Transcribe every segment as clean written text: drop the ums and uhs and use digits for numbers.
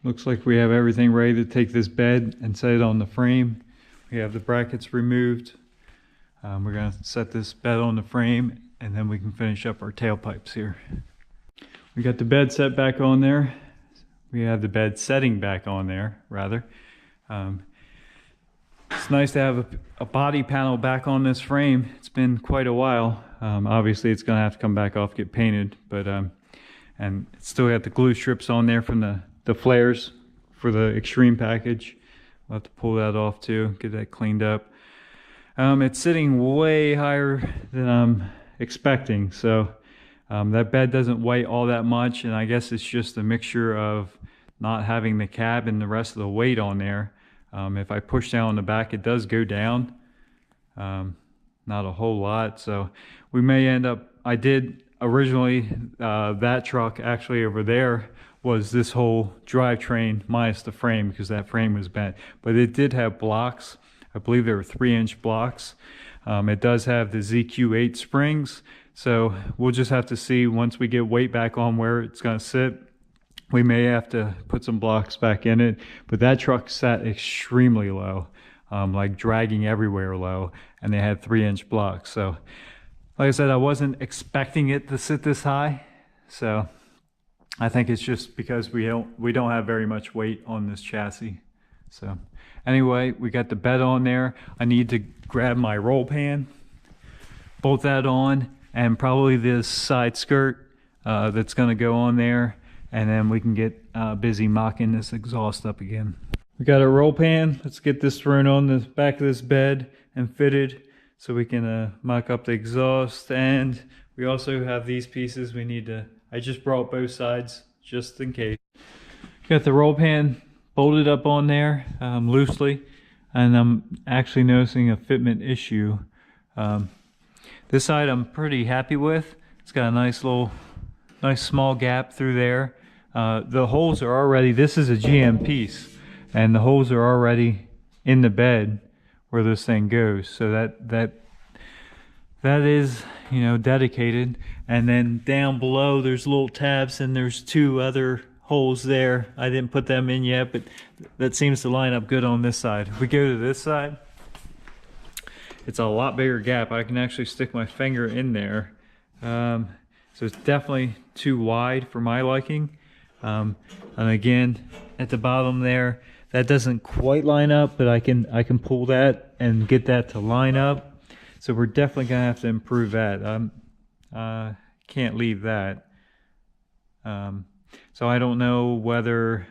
Looks like we have everything ready to take this bed and set it on the frame. We have the brackets removed. We're going to set this bed on the frame and then we can finish up our tailpipes here. We got the bed set back on there. We have the bed setting back on there, rather. It's nice to have a body panel back on this frame. It's been quite a while. Obviously it's going to have to come back off, get painted, but and it's still got the glue strips on there from the flares for the extreme package. We'll have to pull that off too, get that cleaned up. It's sitting way higher than I'm expecting, so that bed doesn't weigh all that much, and I guess it's just a mixture of not having the cab and the rest of the weight on there. If I push down on the back, it does go down, not a whole lot, so we may end up, I did originally, that truck actually over there was this whole drivetrain minus the frame because that frame was bent, but it did have blocks. I believe they were 3-inch blocks. It does have the ZQ8 springs, so we'll just have to see once we get weight back on where it's going to sit. We may have to put some blocks back in it, but that truck sat extremely low, like dragging everywhere low, and they had 3-inch blocks. So like I said, I wasn't expecting it to sit this high, so I think it's just because we don't have very much weight on this chassis. So anyway, we got the bed on there. I need to grab my roll pan, bolt that on, and probably this side skirt that's going to go on there, and then we can get busy mocking this exhaust up again. We got a roll pan. Let's get this thrown on the back of this bed and fitted so we can mock up the exhaust. And we also have these pieces we need to, I just brought both sides just in case. Got the roll pan bolted up on there loosely, and I'm actually noticing a fitment issue. This side I'm pretty happy with. It's got a nice small gap through there. The holes are already, this is a GM piece, and the holes are already in the bed where this thing goes. So that is, you know, dedicated. And then down below there's little tabs, and there's 2 other holes there. I didn't put them in yet, but that seems to line up good on this side. If we go to this side, it's a lot bigger gap. I can actually stick my finger in there. So it's definitely too wide for my liking. And again, at the bottom there, that doesn't quite line up, but I can pull that and get that to line up. So we're definitely gonna have to improve that. Can't leave that. So I don't know whether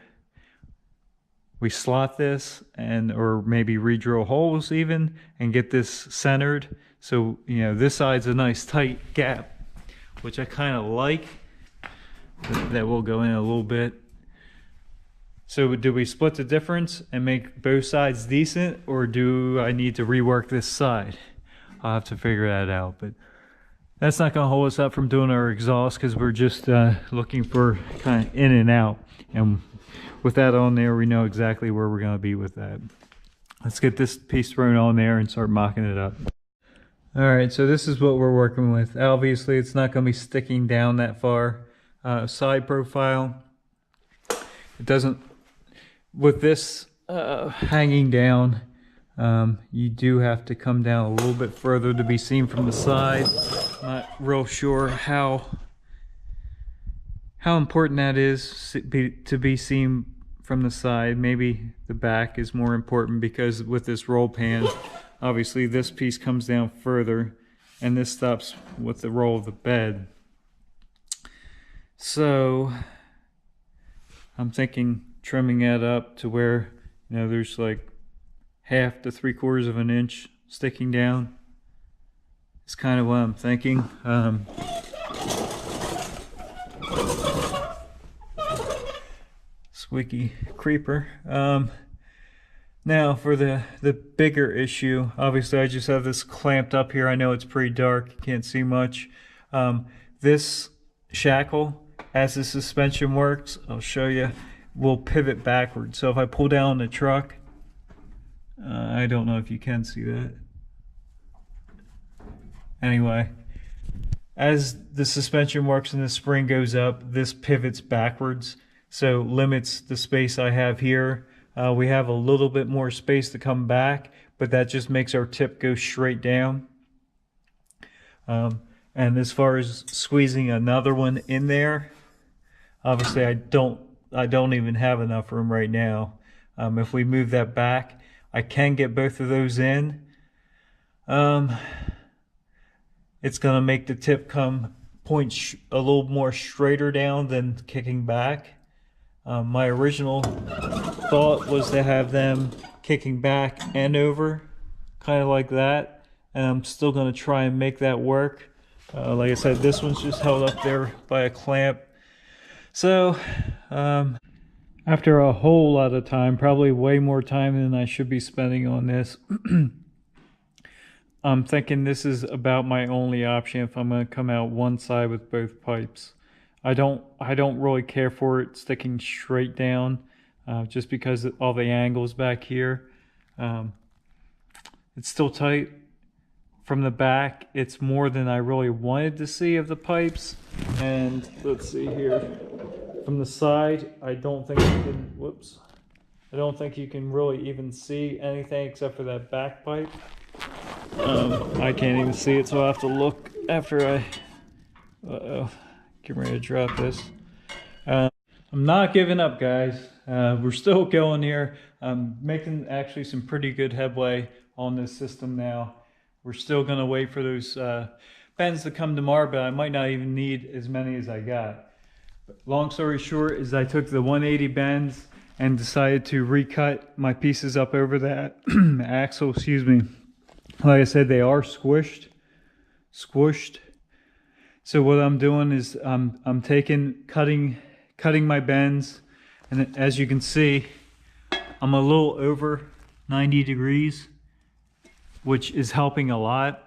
we slot this or maybe re-drill holes even and get this centered. So, you know, this side's a nice tight gap, which I kind of like. That will go in a little bit. So do we split the difference and make both sides decent, or do I need to rework this side? I'll have to figure that out, but that's not going to hold us up from doing our exhaust because we're just looking for kind of in and out. And with that on there, we know exactly where we're going to be with that. Let's get this piece thrown on there and start mocking it up. All right, so this is what we're working with. Obviously, it's not going to be sticking down that far. Side profile. It doesn't, with this hanging down, you do have to come down a little bit further to be seen from the side. Not real sure how important that is to be seen from the side. Maybe the back is more important because with this roll pan, obviously this piece comes down further and this stops with the roll of the bed. So I'm thinking trimming that up to where, you know, there's like 1/2 to 3/4 of an inch sticking down. It's kind of what I'm thinking. Squeaky creeper. Now for the bigger issue, obviously I just have this clamped up here. I know it's pretty dark, you can't see much. This shackle, as the suspension works, I'll show you, will pivot backwards. So if I pull down the truck, I don't know if you can see that. Anyway, as the suspension works and the spring goes up, this pivots backwards. so limits the space I have here. We have a little bit more space to come back, but that just makes our tip go straight down. And as far as squeezing another one in there, obviously I don't even have enough room right now. If we move that back, I can get both of those in. It's gonna make the tip point a little more straighter down than kicking back. My original thought was to have them kicking back and over, kind of like that. And I'm still going to try and make that work. Like I said, this one's just held up there by a clamp. So, after a whole lot of time, probably way more time than I should be spending on this, I'm thinking this is about my only option if I'm going to come out one side with both pipes. I don't really care for it sticking straight down, just because of all the angles back here. It's still tight. From the back, it's more than I really wanted to see of the pipes. And let's see here. From the side, I don't think you can really even see anything except for that back pipe. I can't even see it, so I'll have to look after I get ready to drop this. I'm not giving up, guys. We're still going here. I'm making actually some pretty good headway on this system now. We're still going to wait for those bends to come tomorrow, but I might not even need as many as I got. But long story short is I took the 180 bends and decided to recut my pieces up over that axle, excuse me. Like I said, they are squished. So what I'm doing is I'm cutting my bends, and as you can see, I'm a little over 90 degrees, which is helping a lot.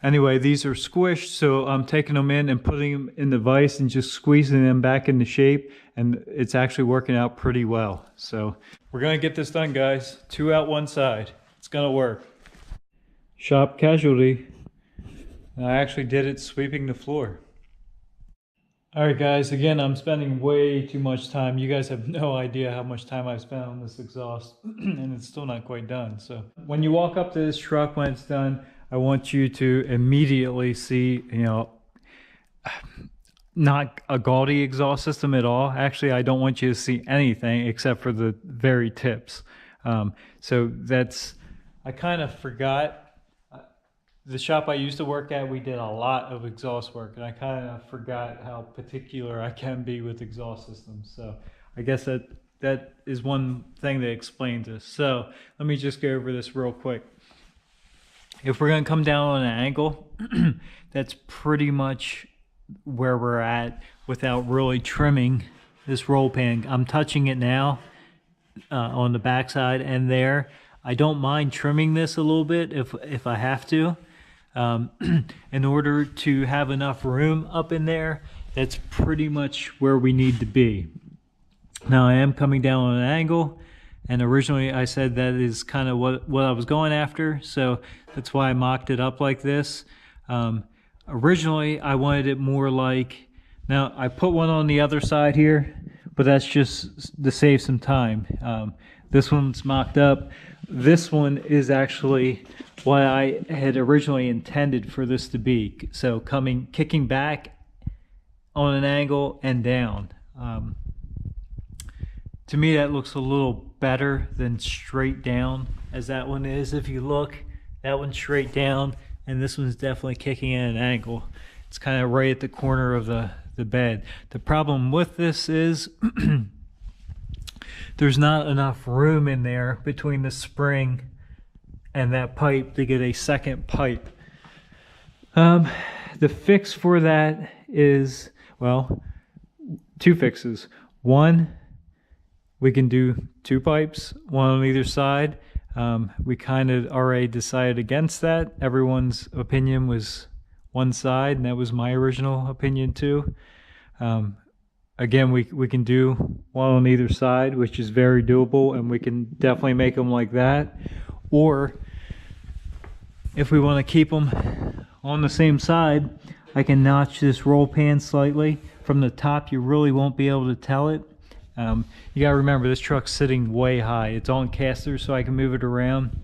Anyway, these are squished, so I'm taking them in and putting them in the vise and just squeezing them back into shape, and it's actually working out pretty well. So we're gonna get this done, guys. 2 out 1 side. It's gonna work. Shop casualty. I actually did it sweeping the floor. Alright guys, again, I'm spending way too much time. You guys have no idea how much time I spent on this exhaust, and it's still not quite done. So when you walk up to this truck when it's done, I want you to immediately see, not a gaudy exhaust system at all. Actually, I don't want you to see anything except for the very tips. So I kind of forgot. The shop I used to work at, we did a lot of exhaust work, and I kind of forgot how particular I can be with exhaust systems. So I guess that is one thing that explains this. So let me just go over this real quick. If we're going to come down on an angle, that's pretty much where we're at without really trimming this roll pan. I'm touching it now on the backside and there. I don't mind trimming this a little bit if I have to. In order to have enough room up in there, that's pretty much where we need to be. Now I am coming down on an angle, and originally I said that is kind of what I was going after, so that's why I mocked it up like this. Originally I wanted it more like, now I put one on the other side here, but that's just to save some time. This one's mocked up. This one is actually what I had originally intended for this to be. So kicking back on an angle and down. To me, that looks a little better than straight down as that one is. If you look, that one's straight down, and this one's definitely kicking at an angle. It's kind of right at the corner of the bed. The problem with this is there's not enough room in there between the spring and that pipe to get a second pipe. The fix for that is, well, 2 fixes. One, we can do 2 pipes, one on either side. We kind of already decided against that. Everyone's opinion was one side, and that was my original opinion too. Again, we can do one on either side, which is very doable, and we can definitely make them like that. Or if we want to keep them on the same side, I can notch this roll pan slightly. From the top, you really won't be able to tell it. You gotta remember, this truck's sitting way high. It's on casters, so I can move it around,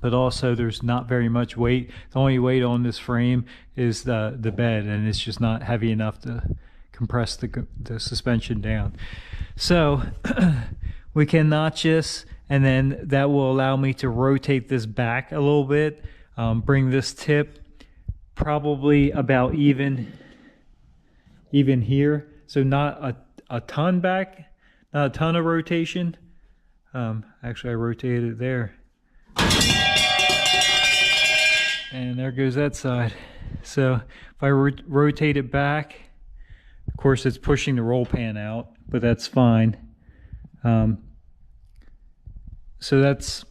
but also there's not very much weight. The only weight on this frame is the bed, and it's just not heavy enough to compress the suspension down. So we can notch this, and then that will allow me to rotate this back a little bit, bring this tip probably about even here. So not a ton back, not a ton of rotation. Actually, I rotated it there. And there goes that side. So if I rotate it back, of course it's pushing the roll pan out, but that's fine. So that's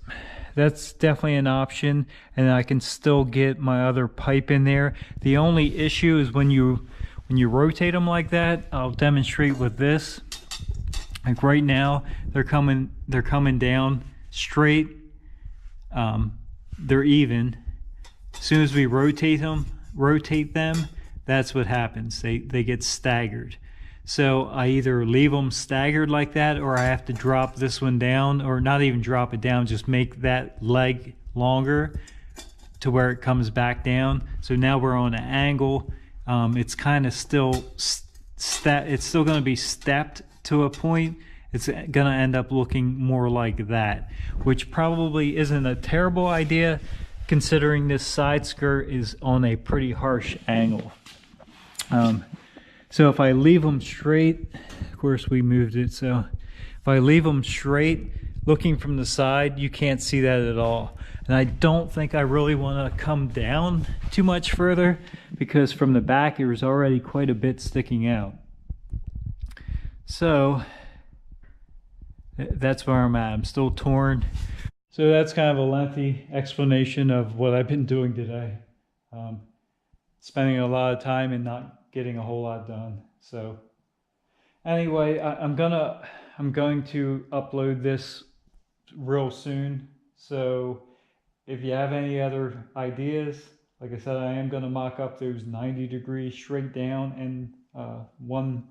definitely an option, and I can still get my other pipe in there. The only issue is when you rotate them like that. I'll demonstrate with this. Like right now, they're coming down straight. They're even. As soon as we rotate them, that's what happens. They get staggered. So I either leave them staggered like that, or I have to drop this one down, or not even drop it down, just make that leg longer to where it comes back down. So now we're on an angle. It's kind of still it's still going to be stepped to a point. It's going to end up looking more like that, which probably isn't a terrible idea, considering this side skirt is on a pretty harsh angle. So if I leave them straight, of course we moved it, so if I leave them straight, looking from the side, you can't see that at all. And I don't think I really want to come down too much further, because from the back there was already quite a bit sticking out. So that's where I'm at. I'm still torn. So that's kind of a lengthy explanation of what I've been doing today. Spending a lot of time and not getting a whole lot done. So anyway, I'm going to upload this real soon. So if you have any other ideas, like I said, I am going to mock up those 90 degrees straight down and one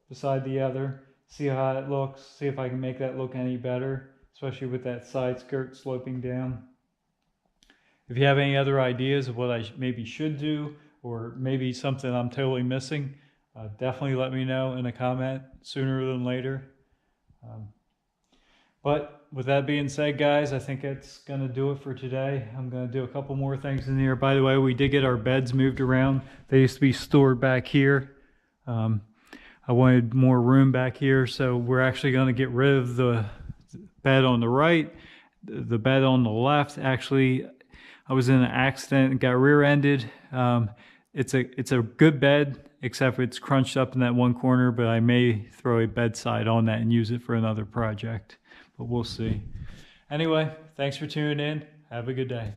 beside the other. See how it looks. See if I can make that look any better, especially with that side skirt sloping down. If you have any other ideas of what I maybe should do, or maybe something I'm totally missing, definitely let me know in a comment sooner than later. But with that being said, guys, I think that's going to do it for today. I'm going to do a couple more things in here. By the way, we did get our beds moved around. They used to be stored back here. I wanted more room back here, so we're actually going to get rid of the bed on the right, the bed on the left. Actually, I was in an accident and got rear-ended. It's a good bed, except for it's crunched up in that one corner, but I may throw a bedside on that and use it for another project, but we'll see. Anyway, thanks for tuning in. Have a good day.